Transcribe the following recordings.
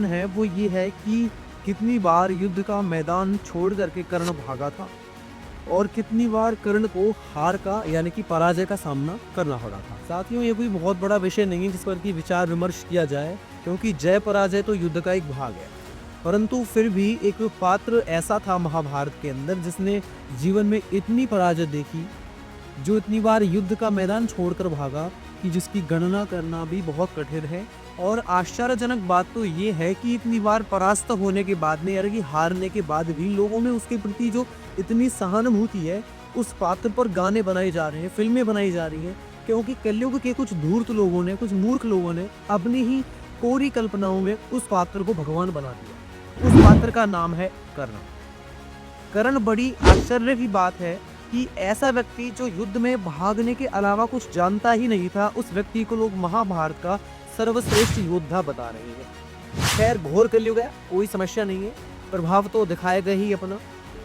प्रश्न है वो ये है कि कितनी बार युद्ध का मैदान छोड़ करके कर्ण भागा था और कितनी बार कर्ण को हार का यानी कि पराजय का सामना करना पड़ा था। साथियों, ये कोई बहुत बड़ा विषय नहीं है जिस पर कि विचार विमर्श किया जाए, क्योंकि जय पराजय तो युद्ध का एक भाग है। परंतु फिर भी एक पात्र ऐसा था महाभारत के अंदर जिसने जीवन में इतनी पराजय देखी, जो इतनी बार युद्ध का मैदान छोड़कर भागा कि जिसकी गणना करना भी बहुत कठिन है। और आश्चर्यजनक बात तो ये है कि इतनी बार परास्त होने के बाद में, यानी कि हारने के बाद भी लोगों में उसके प्रति जो इतनी सहानुभूति है, उस पात्र पर गाने बनाए जा रहे हैं, फिल्में बनाई जा रही हैं, क्योंकि कलयुग के कुछ धूर्त लोगों ने, कुछ मूर्ख लोगों ने अपनी ही कोरी कल्पनाओं में उस पात्र को भगवान बना दिया। उस पात्र का नाम है कर्ण। कर्ण बड़ी आश्चर्य की बात है कि ऐसा व्यक्ति जो युद्ध में भागने के अलावा कुछ जानता ही नहीं था, उस व्यक्ति को लोग महाभारत का सर्वश्रेष्ठ योद्धा बता रहे हैं। खैर, घोर कलयुग है, कोई समस्या नहीं है, प्रभाव तो दिखाएगा ही अपना।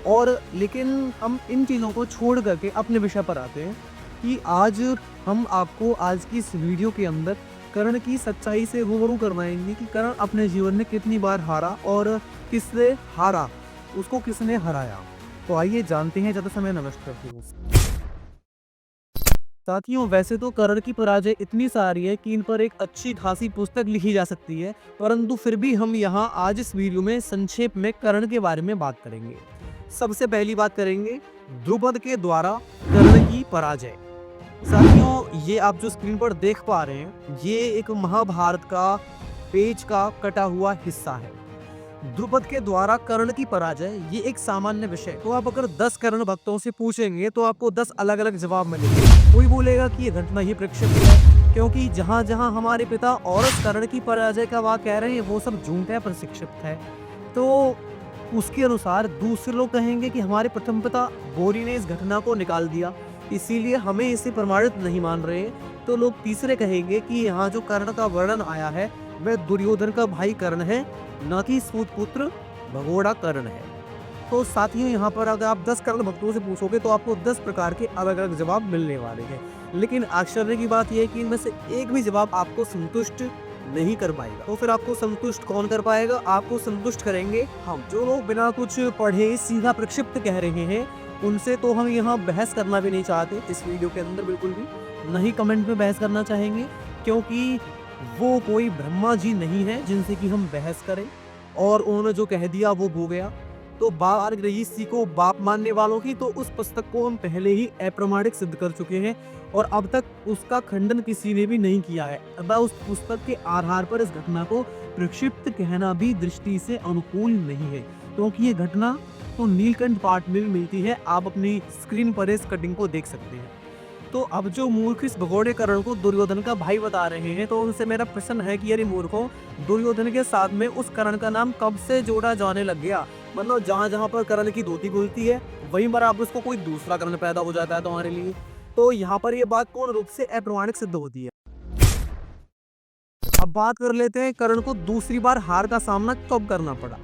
और लेकिन हम इन चीज़ों को छोड़ करके अपने विषय पर आते हैं कि आज हम आपको आज की इस वीडियो के अंदर कर्ण की सच्चाई से रूबरू करवाएंगे कि कर्ण अपने जीवन में कितनी बार हारा और किससे हारा, उसको किसने हराया। तो आइए जानते हैं, ज़्यादा समय नष्ट करते हुए। साथियों, वैसे तो कर्ण की पराजय इतनी सारी है कि इन पर एक अच्छी खासी पुस्तक लिखी जा सकती है, परंतु फिर भी हम यहाँ आज इस वीडियो में संक्षेप में कर्ण के बारे में बात करेंगे। सबसे पहली बात करेंगे द्रुपद के द्वारा कर्ण की पराजय। साथियों, ये आप जो स्क्रीन पर देख पा रहे हैं, ये एक महाभारत का पेज का कटा हुआ हिस्सा है। द्रुपद के द्वारा कर्ण की पराजय ये एक सामान्य विषय। तो आप अगर 10 कर्ण भक्तों से पूछेंगे तो आपको 10 अलग अलग जवाब मिलेंगे। कोई बोलेगा कि ये घटना ही प्रक्षिप्त है, क्योंकि जहां जहां हमारे पिता और कर्ण की पराजय का वाक़ कह रहे हैं वो सब झूठ है, प्रक्षिप्त है। तो उसके अनुसार दूसरे लोग कहेंगे कि हमारे प्रथम पिता गौरी ने इस घटना को निकाल दिया, इसीलिए हमें इसे प्रमाणित नहीं मान रहे। तो लोग तीसरे कहेंगे कि यहाँ जो कर्ण का वर्णन आया है वह दुर्योधन का भाई कर्ण है, न कि सूत पुत्र भगोड़ा कर्ण है। तो साथियों, यहाँ पर अगर आप 10 कर्ण भक्तों से पूछोगे तो आपको 10 प्रकार के अलग अलग जवाब मिलने वाले हैं। लेकिन आश्चर्य की बात यह है कि इनमें से एक भी जवाब आपको संतुष्ट नहीं कर पाएगा। तो फिर आपको संतुष्ट कौन कर पाएगा? आपको संतुष्ट करेंगे हम। जो लोग बिना कुछ पढ़े सीधा प्रक्षिप्त कह रहे हैं, उनसे तो हम यहाँ बहस करना भी नहीं चाहते इस वीडियो के अंदर, बिल्कुल भी नहीं कमेंट में बहस करना चाहेंगे, क्योंकि वो कोई ब्रह्मा जी नहीं है जिनसे कि हम बहस करें। और उन्होंने जो कह दिया वो हो गया। तो बार रही इसी को बाप मानने वालों की, तो उस पुस्तक को हम पहले ही अप्रमाणिक सिद्ध कर चुके हैं और अब तक उसका खंडन किसी ने भी नहीं किया है। अब उस पुस्तक के आधार पर इस घटना को प्रक्षिप्त कहना भी दृष्टि से अनुकूल नहीं है, क्योंकि ये घटना तो नीलकंठ पाठ में मिलती है। आप अपनी स्क्रीन पर इस कटिंग को देख सकते हैं। तो अब जो मूर्ख इस भगोड़े कर्ण को दुर्योधन का भाई बता रहे हैं, तो उनसे मेरा प्रश्न है कि अरे मूर्खों, दुर्योधन के साथ में उस कर्ण का नाम कब से जोड़ा जाने लग गया? मतलब जहां जहां पर कर्ण की धोती खुलती है वहीं पर आप उसको कोई दूसरा कर्ण पैदा हो जाता है तुम्हारे लिए। तो यहाँ पर ये बात पूर्ण रूप से अप्रमाणिक सिद्ध होती है। अब बात कर लेते हैं कर्ण को दूसरी बार हार का सामना कब करना पड़ा।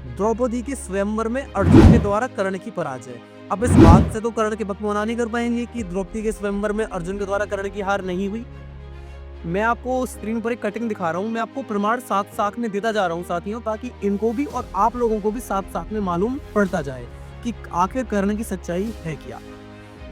द्रौपदी के स्वयंवर में अर्जुन के द्वारा कर्ण की पराजय। अब इस बात से तो कर्ण के भक्त मना नहीं कर पाएंगे कि द्रौपदी के स्वयंवर में अर्जुन के द्वारा कर्ण की हार नहीं हुई। मैं आपको स्क्रीन पर एक कटिंग दिखा रहा हूँ, मैं आपको प्रमाण साथ साथ में देता जा रहा हूँ साथियों, ताकि इनको भी और आप लोगों को भी साथ साथ में मालूम पड़ता जाए कि आखिर कर्ण की सच्चाई है क्या।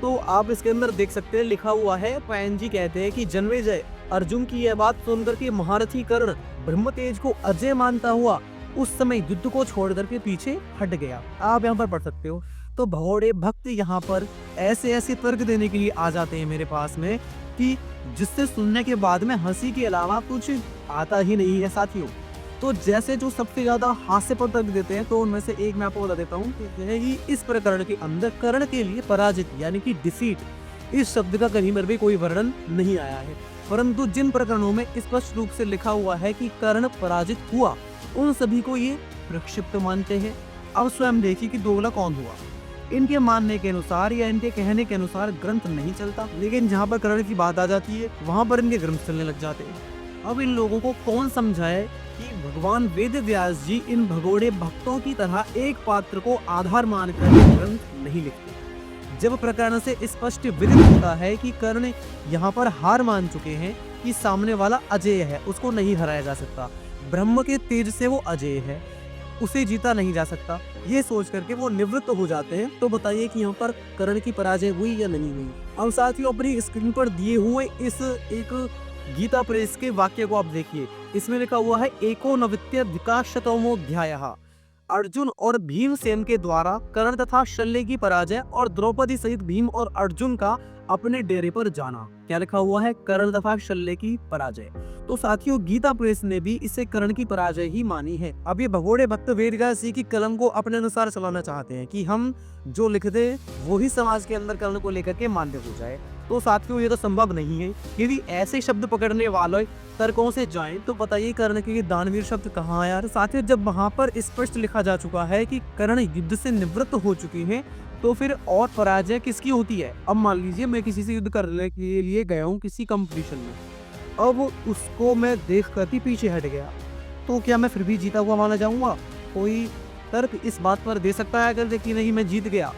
तो आप इसके अंदर देख सकते हैं, लिखा हुआ है, पायन जी कहते हैं कि जन्मेजय अर्जुन की यह बात सुनकर के महारथी कर्ण ब्रह्मतेज को अजय मानता हुआ उस समय युद्ध को छोड़ करके पीछे हट गया। आप यहाँ पर पढ़ सकते हो। तो भगोड़े भक्त यहाँ पर ऐसे ऐसे तर्क देने के लिए आ जाते हैं मेरे पास में कि जिससे सुनने के बाद में हंसी के अलावा कुछ आता ही नहीं है साथियों। तो जैसे जो सबसे ज्यादा हास्य पर तर्क देते हैं, तो उनमें से एक मैं आपको बता देता हूँ कि इस प्रकरण के अंदर कर्ण के लिए पराजित यानी कि डिफीट इस शब्द का कहीं पर भी कोई वर्णन नहीं आया है। परंतु जिन प्रकरणों में स्पष्ट रूप से लिखा हुआ है कि कर्ण पराजित हुआ, उन सभी को ये प्रक्षिप्त मानते हैं। अब स्वयं देखिए कि दोगला कौन हुआ। इनके मानने के अनुसार या इनके कहने के अनुसार ग्रंथ नहीं चलता, लेकिन जहाँ पर कर्ण की बात आ जाती है वहां पर इनके ग्रंथ चलने लग जाते हैं। अब इन लोगों को कौन समझाए कि भगवान वेद व्यास जी इन भगोड़े भक्तों की तरह एक पात्र को आधार मानकर ग्रंथ नहीं लिखते, जब प्रकरण से स्पष्ट विदित होता है कि कर्ण यहाँ पर हार मान चुके हैं कि सामने वाला अजेय है, उसको नहीं हराया जा सकता। ब्रह्म के तेज से वो अजेय है, उसे जीता नहीं जा सकता। ये सोच करके वो निवृत्त हो जाते हैं। तो बताइए कि यहाँ पर कर्ण की पराजय हुई या नहीं हुई। अब साथियों अपनी स्क्रीन पर दिए हुए इस एक गीता प्रेस के वाक्य को आप देखिए। इसमें लिखा हुआ है एकोनवित्यधिकशतमोऽध्यायः। अर्जुन और भीमसेन के द्वारा कर्ण तथा शल्य की पराजय और द्रौपदी सहित भीम और अर्जुन का अपने डेरे पर जाना। क्या लिखा हुआ है? कर्ण तथा शल्य की पराजय। तो साथियों गीता प्रेस ने भी इसे कर्ण की पराजय ही मानी है। अब ये भगोड़े भक्त वेदव्यास जी की कलम को अपने अनुसार चलाना चाहते हैं कि हम जो लिख दे वो ही समाज के अंदर कर्ण को लेकर के मान्य हो जाए। तो साथियों ये तो संभव नहीं है। यदि ऐसे शब्द पकड़ने वाले तर्कों से जाएं तो बताइए कर्ण के दानवीर शब्द कहाँ है यार। साथियों जब वहां पर स्पष्ट लिखा जा चुका है कि कर्ण युद्ध से निवृत्त हो चुकी है तो फिर और पराजय किसकी होती है। अब मान लीजिए मैं किसी से युद्ध करने के लिए गया हूँ किसी कंपटीशन में, अब उसको मैं देख कर ही पीछे हट गया तो क्या मैं फिर भी जीता हुआ माना जाऊंगा? कोई तर्क इस बात पर दे सकता है अगर देखिए नहीं मैं जीत गया,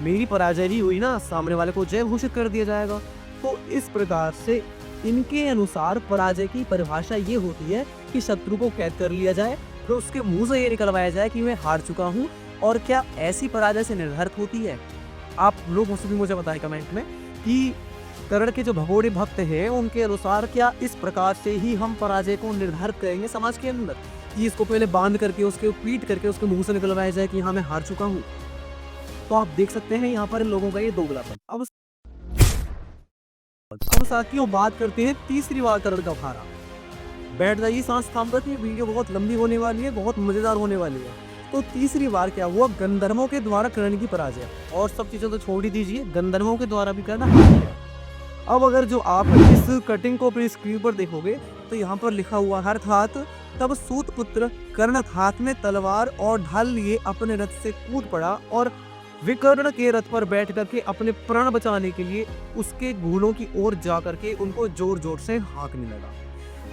मेरी पराजय ही हुई ना, सामने वाले को जय घोषित कर दिया जाएगा। तो इस प्रकार से इनके अनुसार पराजय की परिभाषा ये होती है कि शत्रु को कैद कर लिया जाए, फिर उसके मुंह से ये निकलवाया जाए कि मैं हार चुका हूँ। और क्या ऐसी पराजय से निर्धारित होती है? आप लोग मुझे बताएं कमेंट में कि कर्ण के जो भगोड़े भक्त हैं उनके अनुसार क्या इस प्रकार से ही हम पराजय को निर्धारित करेंगे समाज के अंदर कि इसको पहले बांध करके उसके पीट करके उसके मुंह से निकलवाया जाए कि हाँ मैं हार चुका हूँ। तो आप देख सकते हैं यहाँ पर इन लोगों का ये दोगलापन। अब साथियों बात करते हैं तीसरी बार कर्ण का भारा। बैठ जाइए सांस थाम कर, वीडियो बहुत लंबी होने वाली है, बहुत मजेदार होने वाली है। तो तीसरी बार क्या हुआ? गंधर्वों के द्वारा कर्ण की पराजय। और सब चीजों तो छोड़ ही दीजिए, गंधर्वों के द्वारा भी कर्ण हार गया। अब अगर जो आप इस कटिंग को अपनी स्क्रीन पर देखोगे तो यहाँ पर लिखा हुआ है अर्थात तब सूत पुत्र कर्ण हाथ में तलवार और ढाल लिए अपने रथ से कूद पड़ा और विकर्ण के रथ पर बैठ करके अपने प्राण बचाने के लिए उसके घोड़ों की ओर जा करके उनको जोर जोर से हाँकने लगा।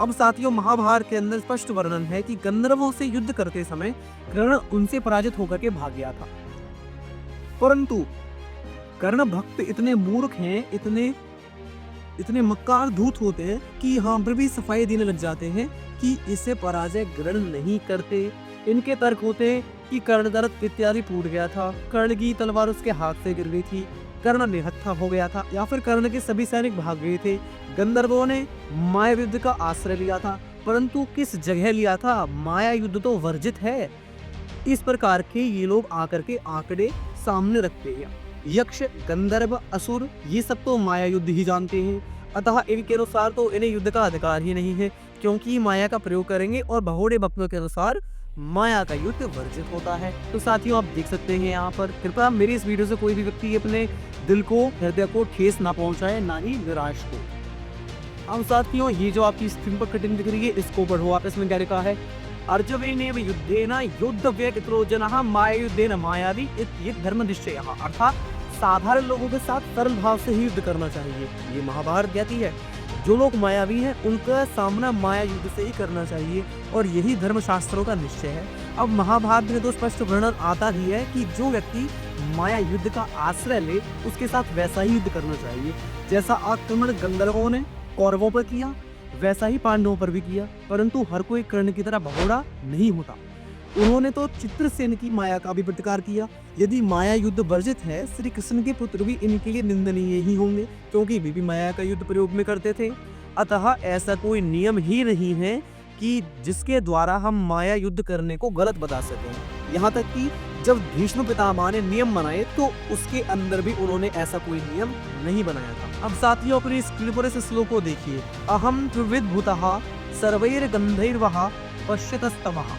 अब साथियों महाभारत के अंदर स्पष्ट वर्णन है कि गंधर्वों से युद्ध करते समय कर्ण उनसे पराजित होकर के भाग गया था, परंतु कर्ण भक्त इतने मूर्ख हैं, इतने मक्कार धूत होते हैं कि यहाँ पर भी सफाई देने लग जाते हैं कि इसे पराजय ग्रहण नहीं करते। इनके तर्क होते हैं कि कर्ण का रथ इत्यादि टूट गया था, कर्ण की तलवार उसके हाथ से गिर गई थी, कर्ण निहत्था हो गया था, या फिर कर्ण के सभी सैनिक भाग गए थे। गंधर्वों ने माया युद्ध का आश्रय लिया था, परंतु किस जगह लिया था? माया युद्ध तो वर्जित है। इस प्रकार के ये लोग आकर के आंकड़े सामने रखते हैं। यक्ष, गंधर्व, असुर ये सब तो माया युद्ध ही जानते हैं, अतः इनके अनुसार तो इन्हें युद्ध का अधिकार ही नहीं है क्योंकि माया का प्रयोग करेंगे और भगोड़े भक्तों के अनुसार माया का युद्ध वर्जित होता है। तो साथियों आप देख सकते हैं यहाँ पर कृपया मेरी इस वीडियो से कोई भी व्यक्ति अपने दिल को, हृदय को ठेस ना पहुंचाए, ना ही निराश को। अब साथियों ये जो आपकी स्क्रीन पर कटिंग दिख रही है इसको पढ़ो आप। इसमें क्या लिखा है? अर्जुनेन युद्धेन युद्धव्यक्तो जनः मायायुद्धेन मायावी इत्येतत् धर्मनिश्चयः। अर्थात साधारण लोगों के साथ सरल भाव से ही युद्ध करना चाहिए, ये महाभारत कहती है। जो लोग मायावी हैं उनका सामना माया युद्ध से ही करना चाहिए और यही धर्मशास्त्रों का निश्चय है। अब महाभारत में तो स्पष्ट वर्णन आता ही है कि जो व्यक्ति माया युद्ध का आश्रय ले उसके साथ वैसा ही युद्ध करना चाहिए। जैसा आक्रमण गंधर्वों ने कौरवों पर किया वैसा ही पांडवों पर भी किया, परंतु हर कोई कर्ण की तरह भगोड़ा नहीं होता। उन्होंने तो चित्रसेन की माया का भी प्रतिकार किया। यदि माया युद्ध वर्जित है, श्री कृष्ण के पुत्र भी इनके लिए निंदनीय ही होंगे क्योंकि वे भी माया का युद्ध प्रयोग में करते थे। अतः ऐसा कोई नियम ही नहीं है कि जिसके द्वारा हम माया युद्ध करने को गलत बता सकें। यहाँ तक कि जब भीष्म पितामह ने नियम बनाए तो उसके अंदर भी उन्होंने ऐसा कोई नियम नहीं बनाया था। अब साथियों अपनी स्क्रीन पर इस श्लोक को देखिए। अहम त्रिविध भूतः सर्वैर गंधैर्वः पश्यतस्तवः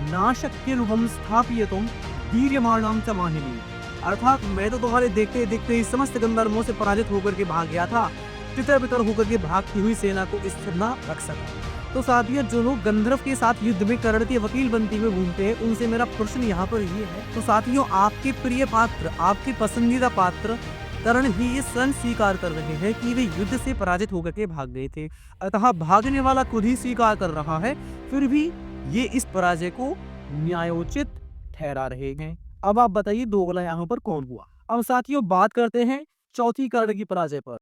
नाशक्यनुहं स्थापयितुं वीर्यमाणां च माहिनी। अर्थात मैं तो तुम्हारे देखते देखते ही समस्त गंधर्वों से पराजित होकर के भाग गया था, तितर बितर होकर के भागती हुई सेना को स्थिर न रख सका। तो साथियों जो लोग गंधर्व के साथ युद्ध में कर्ण के वकील बनते हुए घूमते हैं उनसे मेरा प्रश्न यहाँ पर ये है, तो साथियों आपके प्रिय पात्र, आपके पसंदीदा पात्र कर्ण ही ये स्वयं स्वीकार कर रहे हैं कि वे युद्ध से पराजित होकर के भाग गए थे। अतः भागने वाला खुद ही स्वीकार कर रहा है, फिर भी ये इस पराजय को न्यायोचित ठहरा रहे हैं। अब आप बताइए दोगला यहाँ पर कौन हुआ? अब साथियों बात करते हैं चौथी कर्ण की पराजय पर।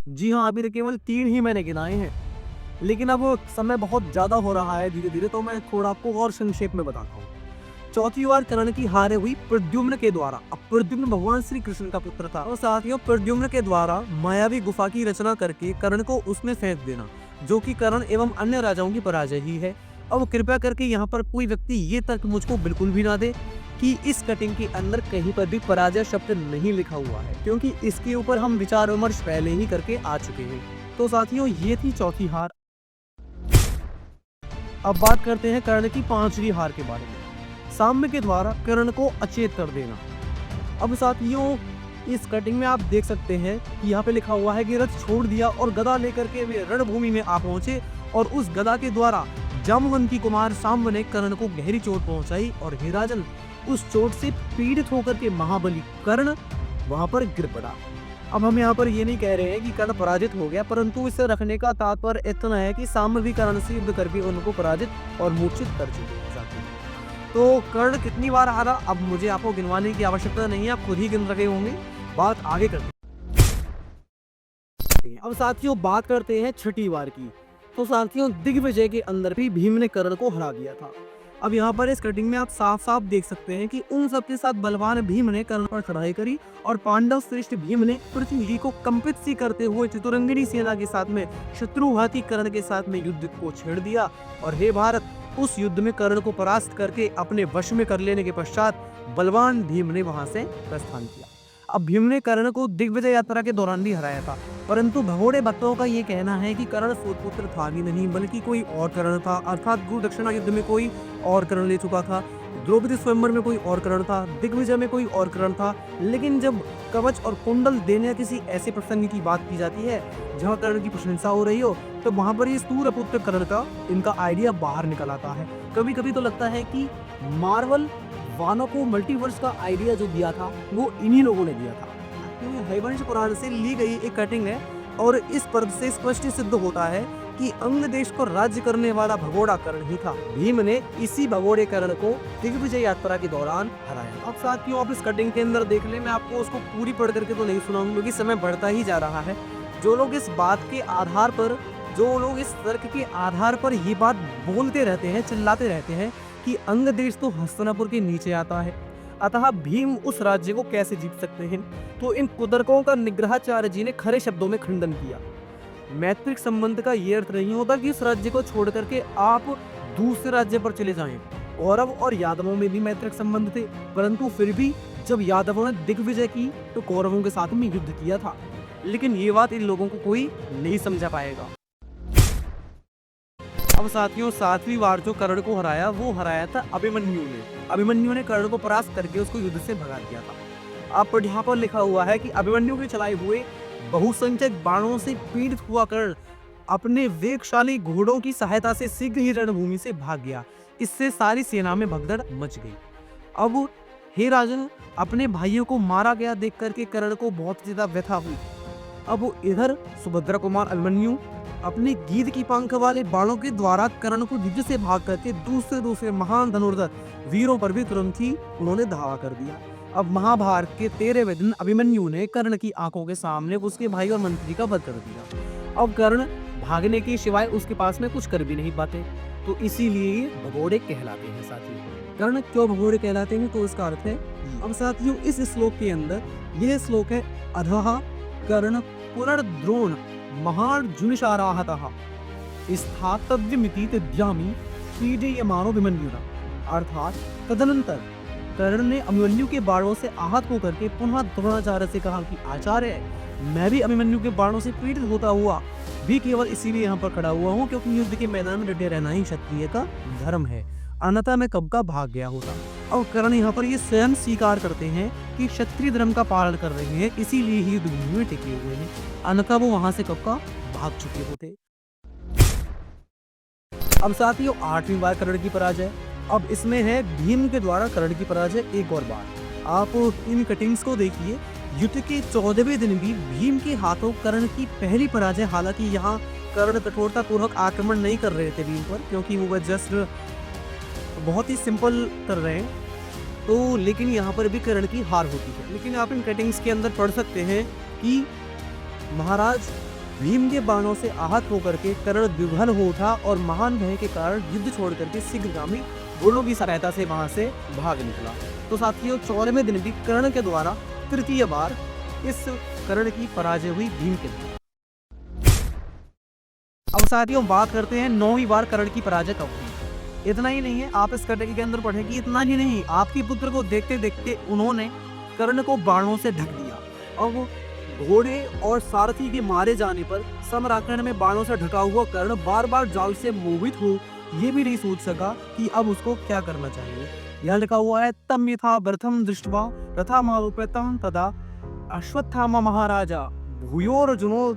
जी हाँ, अभी तो केवल 3 ही मैंने गिनाए हैं। लेकिन अब समय बहुत ज़्यादा हो रहा है धीरे धीरे, तो मैं थोड़ा आपको और संक्षेप में बताता हूँ। चौथी बार कर्ण की हार हुई प्रद्युम्न के द्वारा। अब प्रद्युम्न भगवान श्री कृष्ण का पुत्र था और साथियों प्रद्युम्न के द्वारा मायावी गुफा की रचना करके कर्ण को उसमें फेंक देना, जो कि कर्ण एवं अन्य राजाओं की पराजय ही है। अब कृपया करके यहाँ पर कोई व्यक्ति ये तर्क मुझको बिल्कुल भी ना दे कि इस कटिंग के अंदर कहीं पर भी पराजय शब्द नहीं लिखा हुआ है, क्योंकि इसके ऊपर हम विचार विमर्श पहले ही करके आ चुके हैं। तो साथियों ये थी चौथी हार। अब बात करते हैं कर्ण की पांचवी हार के बारे में, साम्य के द्वारा कर्ण को अचेत कर देना। अब साथियों इस कटिंग में आप देख सकते हैं कि यहाँ पे लिखा हुआ है कि रथ छोड़ दिया और गदा लेकर के वे रणभूमि में आ पहुंचे और उस गदा के द्वारा जामवंती कुमार साम्ब ने कर्ण को गहरी चोट पहुंचाई और हे राजन उस चोट से पीड़ित होकर के महाबली कर्ण वहां पर गिर पड़ा। अब हम यहाँ पर ये नहीं कह रहे हैं कि कर्ण पराजित हो गया, परंतु इसे रखने का तात्पर्य इतना है कि साम्ब भी कर्ण से युद्ध करके उनको पराजित और मूर्छित कर चुके हैं। तो कर्ण कितनी बार हारा अब मुझे आपको गिनवाने की आवश्यकता नहीं है, आप खुद ही गिन रखे होंगे। बात आगे करते हैं। अब साथियों बात करते हैं छठी बार की। तो साथियों दिग्विजय के अंदर भी भीम ने कर्ण को हरा दिया था। अब यहाँ पर इस कटिंग में आप साफ साफ देख सकते हैं कि उन सबके साथ बलवान भीम ने कर्ण पर चढ़ाई करी और पांडव श्रेष्ठ भीम ने पृथ्वी को कंपित सी करते हुए चतुरंगिनी सेना के साथ में शत्रुघाती कर्ण के साथ में युद्ध को छेड़ दिया। और हे भारत उस युद्ध में कर्ण को परास्त करके अपने वश में कर लेने के पश्चात बलवान भीम ने वहां से प्रस्थान किया। अब भीम ने कर्ण को दिग्विजय यात्रा के दौरान भी हराया था, परंतु भगोड़े भक्तों का ये कहना है कि कर्ण सूतपुत्र था ही नहीं बल्कि कोई और कर्ण था, अर्थात गुरु दक्षिणा युद्ध में कोई और कर्ण ले चुका था, द्रौपदी स्वयंवर में कोई और कर्ण था, दिग्विजय में कोई और कर्ण था। लेकिन जब कवच और कुंडल देने किसी ऐसे प्रसंग की बात की जाती है जहाँ कर्ण की प्रशंसा हो रही हो, तो वहां पर ये सूर्यपुत्र कर्ण का इनका आइडिया बाहर निकल आता है। कभी कभी तो लगता है कि मार्वल वानों को मल्टीवर्स का आइडिया जो दिया था वो इन्हीं लोगों ने दिया था। हरिवंश पुराण से ली गई एक कटिंग है और इस पर से स्पष्ट सिद्ध होता है कि अंग देश को राज्य करने वाला भगोड़ा कर्ण ही था। भीम ने इसी भगोड़े कर्ण को दिग्विजय यात्रा के दौरान हराया। अब साथियों आप इस कटिंग के अंदर देख ले, मैं आपको उसको पूरी पढ़ करके तो नहीं सुनाऊंगा क्योंकि समय बढ़ता ही जा रहा है। जो लोग इस बात के आधार पर, जो लोग इस तर्क के आधार पर ये बात बोलते रहते हैं, चिल्लाते रहते हैं कि अंग देश तो हस्तिनापुर के नीचे आता है, अतः भीम उस राज्य को कैसे जीत सकते हैं, तो इन कुतर्कों का निग्रहाचार्य जी ने खरे शब्दों में खंडन किया। मैत्रिक संबंध का ये अर्थ नहीं होता कि इस राज्य को छोड़ करके आप दूसरे राज्य पर चले जाएं। कौरव और यादवों में भी मैत्रिक संबंध थे, परंतु फिर भी जब यादवों ने दिग्विजय की तो कौरवों के साथ में युद्ध किया था। लेकिन ये बात इन लोगों को कोई नहीं समझा पाएगा। अब साथियों सातवीं बार जो कर्ण को हराया वो हराया था अभिमन्यु ने। अभिमन्यु ने कर्ण को परास्त करके उसको युद्ध से भगा दिया था। अब यहाँ पर लिखा हुआ है कि अभिमन्यु के चलाए हुए बहुसंख्यक बाणों से पीड़ित हुआ कर्ण अपने वेगशाली घोड़ों की सहायता से शीघ्र ही रणभूमि से भाग गया। इससे सारी सेना में भगदड़ मच गई। अब हे राजन अपने भाइयों को मारा गया देख करके कर्ण को बहुत ज्यादा व्यथा हुई। अब इधर सुभद्रा कुमार अभिमन्यु अपने गीध की पंख वाले बाणों के द्वारा कर्ण को युद्ध से भाग करके दूसरे महान धनुर्धर वीरों पर भी तुरंत ही उन्होंने धावा कर दिया। अब महाभारत के 13वें दिन अभिमन्यु ने कर्ण की आंखों के सामने उसके भाई और मंत्री का वध कर दिया। अब कर्ण भागने के सिवाय उसके पास में कुछ कर भी नहीं पाते, तो इसीलिए भगोड़े कहलाते हैं। साथियों कर्ण क्यों भगोड़े कहलाते हैं, तो इसका अर्थ है। अब साथियों इस श्लोक के अंदर यह श्लोक है अधः कर्ण पुनर्द्रोण महार्जुनिशाराहतः स्थातव्यमिति तद्यामि पीडयमानो अभिमन्युना। अर्थात तदनंतर कर्ण ने अभिमन्यु के बाणों से आहत होकर के पुनः द्रोणाचार्य से कहा कि आचार्य मैं भी अभिमन्यु के बाणों से पीड़ित होता हुआ भी केवल इसीलिए यहाँ पर खड़ा हुआ हूँ क्योंकि युद्ध के मैदान में डटे रहना ही क्षत्रिय का धर्म है, अन्यथा मैं कब का भाग गया होता। और कर्ण यहाँ पर ये स्वयं स्वीकार करते हैं कि क्षत्रिय धर्म का पालन कर रहे हैं, इसीलिए ही युद्ध भूमि में टिके हुए हैं, अन्यथा वो वहां से कब का भाग चुके होते। अब साथियों 8वीं बार कर्ण की पराजय। अब इसमें है भीम के द्वारा कर्ण की पराजय एक और बार। आप इन कटिंग्स को देखिए। युद्ध के 14वें दिन भी भीम के हाथों कर्ण की पहली पराजय। हालांकि यहाँ कर्ण कठोरता पूर्वक आक्रमण नहीं कर रहे थे भीम पर, क्योंकि वो जस्ट बहुत ही सिंपल कर रहे हैं, तो लेकिन यहाँ पर भी कर्ण की हार होती है। लेकिन आप इन कटिंग्स के अंदर पढ़ सकते हैं कि महाराज भीम के बाणों से आहत होकर के कर्ण विह्वल हो उठा और महान भय के कारण युद्ध छोड़ करके शीघ्रगामी घोड़ों की सहायता से वहां से भाग निकला। तो साथियों 14वें दिन भी कर्ण के द्वारा तृतीय बार इस कर्ण की पराजय हुई भीम के द्वारा। अब साथियों बात करते हैं 9वीं बार कर्ण की पराजय कब हुई। इतना ही नहीं है, आप इस कटकी के अंदर पढ़ें कि इतना ही नहीं, आपके पुत्र को देखते देखते उन्होंने कर्ण को बाणों से ढक दिया और वो घोड़े और सारथी के मारे जाने पर सम्राकर्ण में बाणों से ढका हुआ कर्ण बार बार जाल से मोहित हो ये भी नहीं सोच सका कि अब उसको क्या करना चाहिए। यहाँ लिखा हुआ है तम यथा प्रथम दृष्ट्वा तथा मारुपेतम तदा अश्वत्थामा महाराजा भूयोर्जुनो,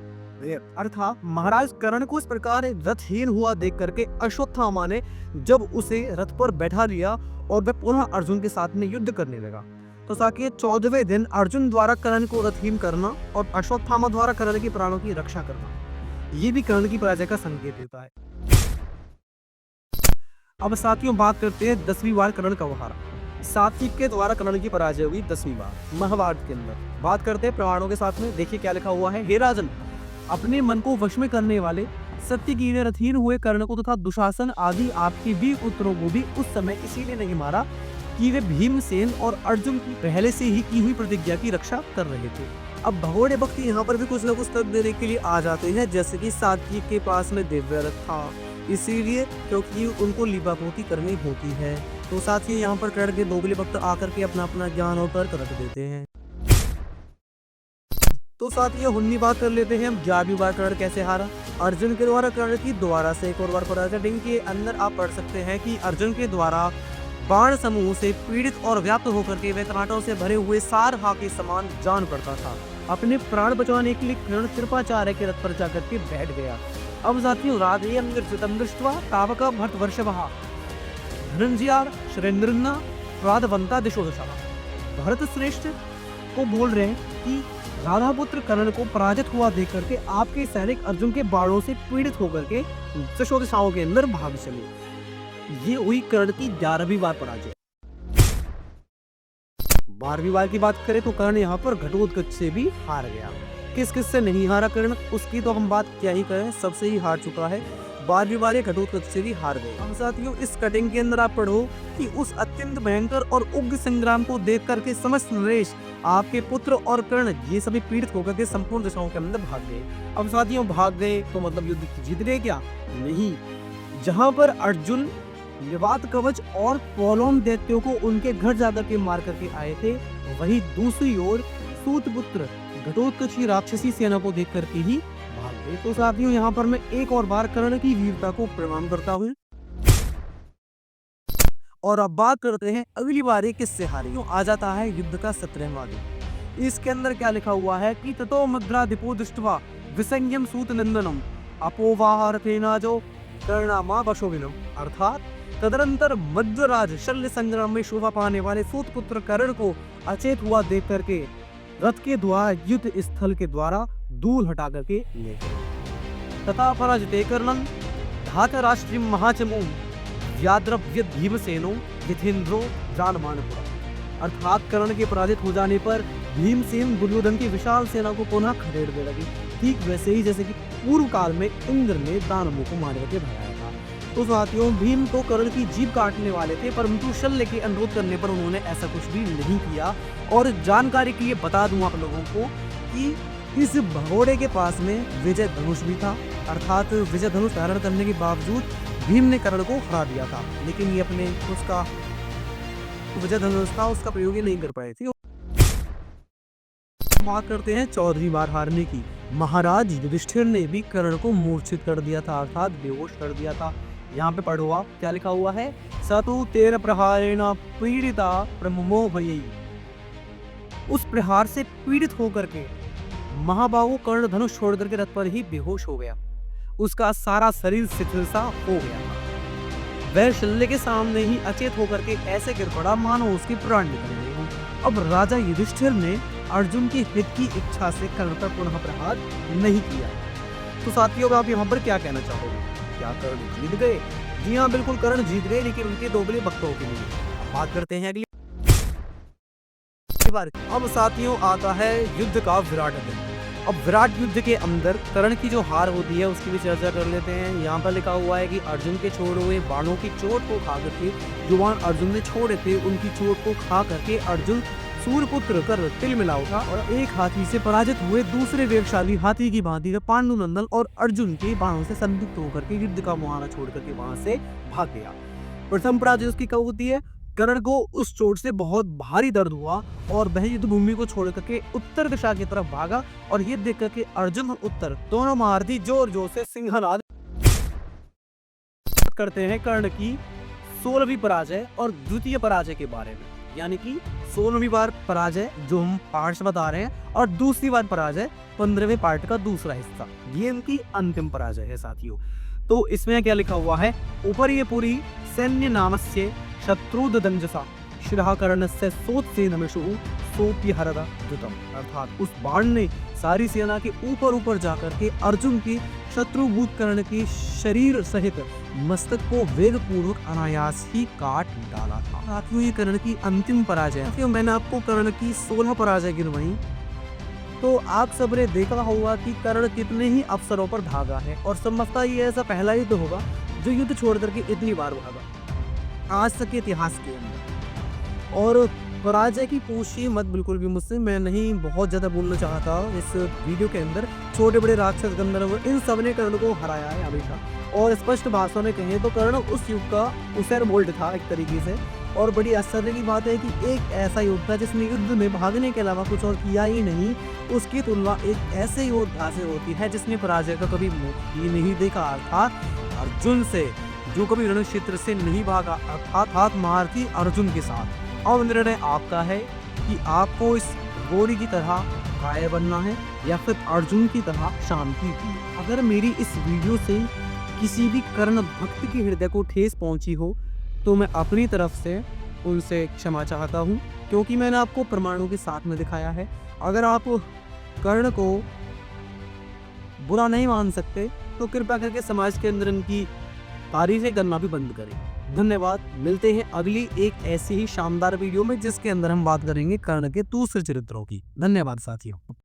अर्थात महाराज कर्ण को इस प्रकार रथहीन हुआ देख करके अश्वत्थामा ने जब उसे रथ पर बैठा लिया और वह पुनः अर्जुन के साथ में युद्ध करने लगा। तो साथियों 14वें दिन अर्जुन द्वारा कर्ण को रथहीन करना और अश्वत्थामा द्वारा कर्ण के प्राणों की रक्षा करना, ये भी कर्ण की पराजय का संकेत देता है। अब साथियों बात करते हैं 10वीं बार कर्ण का हारा। सात्विक के द्वारा कर्ण की पराजय हुई 10वीं बार महाभारत के अंदर। बात करते हैं प्रमाणों के साथ में, देखिए क्या लिखा हुआ है। हे राजन, अपने मन को वश में करने वाले सत्य की रथहीन हुए कर्ण को तथा दुशासन आदि आपके वीर पुत्रों को भी उस समय इसीलिए नहीं मारा कि वे भीमसेन और अर्जुन की पहले से ही की हुई प्रतिज्ञा की रक्षा कर रहे थे। अब भगोड़े भक्त यहाँ पर भी कुछ न कुछ तर्क देने के लिए आ जाते हैं, जैसे कि सात्विक के पास में दिव्य रथ था इसीलिए क्योंकि उनको लिपापोती करनी होती है। तो साथ ही यहाँ पर कर्ण के दोगले भक्त आकर के अपना अपना ज्ञान और तर्क रख देते हैं। तो साथ ही 19वीं बात कर लेते हैं हम 11वीं बार कर्ण कैसे हारा। अर्जुन के द्वारा कर्ण की दोबारा से एक और बार पराजय के अंदर आप पढ़ सकते हैं कि अर्जुन के द्वारा बाण समूह से पीड़ित और व्याप्त होकर के वह कांटों से भरे हुए सारहा के समान जान पड़ता था। अपने प्राण बचाने के लिए कर्ण कृपाचार्य के रथ पर जाकर के बैठ गया। अब साथियों राधेयं निर्जितं दृष्ट्वा तावका भरतवर्षभः धनंजयार शरेंद्रन्ना प्रादवंता दिशो दशः। भरत श्रेष्ठ को बोल रहे हैं कि राधा पुत्र कर्ण को पराजित हुआ देख करके आपके सैनिक अर्जुन के बाणों से पीड़ित होकर के दशो दिशाओं के अंदर भाग चले। ये हुई कर्ण की 11वीं बार पराजय। 12वीं बार की बात करें तो कर्ण यहाँ पर घटोत्कच से भी हार गया। किस किस से नहीं हारा कर्ण, उसकी तो हम बात क्या ही करें, सबसे ही हार चुका है। 12वीं बार घटोत्कच से भी हार गए। हम साथियों इस कटिंग के अंदर आप पढ़ो कि उस अत्यंत भयंकर और उग्र संग्राम को देख करके समस्त नरेश, आपके पुत्र और कर्ण ये सभी पीड़ित होकर के संपूर्ण दिशाओं के अंदर भाग गए। अब साथियों भाग गए तो मतलब युद्ध जीत गए क्या? नहीं। जहां पर अर्जुन विवाद कवच और पोलोन दैत्यों को उनके घर जाकर के मार करके आए थे, वही दूसरी ओर सूतपुत्र घटोत्कच की राक्षसी सेना को देख करके ही भाग गए। तो साथियों यहाँ पर मैं एक और बार कर्ण की वीरता को प्रणाम करता हूँ। और अब बात करते हैं अगली बार किससे हारे। आ जाता है युद्ध का 17वां दिन। इसके अंदर क्या लिखा हुआ है कि ततो मद्रादिपो दृष्ट्वा विसंयम सूत नंदनम अपोवाहारथेना जो कर्णामा वशोविनम, अर्थात तदनंतर मद्राज शल्य संग्राम में शोभा पाने वाले सूतपुत्र कर्ण को अचेत हुआ देख करके रथ के द्वारा युद्ध स्थल के द्वारा दूर हटा करके ले गए। तथा पराजिते कर्णं धातराष्ट्रीय महाचमू व्याद्रव्य भीमसेनो यथेन्द्रो जानमानपुरा, अर्थात कर्ण के पराजित हो जाने पर भीमसेन दुर्योधन की विशाल सेना को पुनः खदेड़ने लगे, ठीक वैसे ही जैसे कि पूर्व काल में इंद्र ने दानवों को मार करके भगाया था। तो साथियों भीम तो कर्ण की जीभ काटने वाले थे, परंतु शल्य के अनुरोध करने पर उन्होंने ऐसा कुछ भी नहीं किया। और जानकारी के लिए बता दूं आप लोगों को कि इस भगोड़े के पास में विजय धनुष भी था, अर्थात विजय धनुष धारण करने के बावजूद भीम ने कर्ण को हरा दिया था, लेकिन ये अपने उसका विजय धनुष था उसका प्रयोग ही नहीं कर पाए थे। बात करते हैं 14वीं बार हारने की। महाराज युधिष्ठिर ने भी कर्ण को मूर्छित कर दिया था, अर्थात बेहोश कर दिया था। यहाँ पे पढ़ो आप क्या लिखा हुआ है। सतु तेर प्रहारेण पीड़िता प्रमुमो भयई, उस प्रहार से पीड़ित होकर के महाबाहु कर्ण धनुष छोड़ करके रथ पर ही बेहोश हो गया। उसका सारा शरीर शिथिल सा हो गया था। वह शल्य के सामने ही अचेत होकर के ऐसे गिर पड़ा मानो उसके प्राण निकल गए हों। अब राजा युधिष्ठिर ने अर्जुन की हित की इच्छा से कर्ण पर पुनः प्रहार नहीं किया। तो साथियों आप यहाँ पर क्या कहना चाहोगे? क्या कर्ण जीत गए? जी हाँ बिल्कुल कर्ण जीत गए, लेकिन उनके दोगले भक्तों के लिए। बात करते हैं अगली बार। अब साथियों आता है युद्ध का विराट दिन। अब विराट युद्ध के अंदर कर्ण की जो हार होती है उसकी भी चर्चा कर लेते हैं। यहाँ पर लिखा हुआ है कि अर्जुन के छोड़े हुए बाणों की चोट को खा करके, जो बाण अर्जुन ने छोड़े थे उनकी चोट को खा करके अर्जुन सूर्यपुत्र कर तिल मिला उठा और एक हाथी से पराजित हुए दूसरे वेगशाली हाथी की भांति पांडु नंदन और अर्जुन के बाणों से संदिग्ध होकर के युद्ध का मुहाना छोड़ करके वहां से भाग गया। प्रथम पराजय उसकी कब होती है? कर्ण को उस चोट से बहुत भारी दर्द हुआ और वह युद्ध भूमि को छोड़ करके उत्तर दिशा की तरफ भागा और ये देख करके अर्जुन और उत्तर दोनों महारथी जोर जोर से सिंहनाद करते हैं कर्ण की 16वीं पराजय और द्वितीय पराजय के बारे में। यानी कि 16वीं बार पराजय जो हम पार्ट से बता रहे हैं और दूसरी बार पराजय 15वें पार्ट का दूसरा हिस्सा, ये इनकी अंतिम पराजय है साथियों। तो इसमें क्या लिखा हुआ है? ऊपर ये पूरी सैन्य नामस्य शत्रुदंजसा शिरः कर्णस्य सोत्सेनमिषुः सोऽप्यहरद द्रुतम्, अर्थात उस बाण ने सारी सेना के ऊपर जाकर के अर्जुन की शत्रुभूत कर्ण के शरीर सहित मस्तक को वेगपूर्वक अनायास ही काट डाला था। साथियों ये कर्ण की अंतिम पराजय। साथियों मैंने आपको कर्ण की 16 पराजय गिनवाई, तो आप सब ने देखा होगा कि कर्ण कितने ही अवसरों पर भागा है और संभवतः ये ऐसा पहला युद्ध होगा जो युद्ध छोड़ करके इतनी बार भागा आज तक के इतिहास के अंदर। और पराजय की पूछी मत बिल्कुल भी मुझसे, मैं नहीं बहुत ज्यादा बोलना चाहता इस वीडियो के अंदर। छोटे बड़े राक्षस गंधर्व इन सब ने कर्ण को हराया है हमेशा, और स्पष्ट भाषा में कहें तो कर्ण उस युग का उसेर बोल्ट था एक तरीके से। और बड़ी आश्चर्य की बात है कि एक ऐसा योद्धा जिसने युद्ध में भागने के अलावा कुछ और किया ही नहीं, उसकी तुलना एक ऐसे योद्धा से होती है जिसने पराजय का कभी मुख ही नहीं देखा, अर्थात अर्जुन से, जो कभी रण क्षेत्र से नहीं भागा, अर्थात महारथी अर्जुन के साथ। अब निर्णय आपका है कि आपको इस गोरी की तरह काय बनना है या फिर अर्जुन की तरह शांति की। अगर मेरी इस वीडियो से किसी भी कर्ण भक्त के हृदय को ठेस पहुंची हो तो मैं अपनी तरफ से उनसे क्षमा चाहता हूं, क्योंकि मैंने आपको प्रमाणों के साथ में दिखाया है। अगर आप कर्ण को बुरा नहीं मान सकते तो कृपया करके समाज के अंदर इनकी तारीफें करना भी बंद करें। धन्यवाद। मिलते हैं अगली एक ऐसी ही शानदार वीडियो में जिसके अंदर हम बात करेंगे कर्ण के दूसरे चरित्रों की। धन्यवाद साथियों।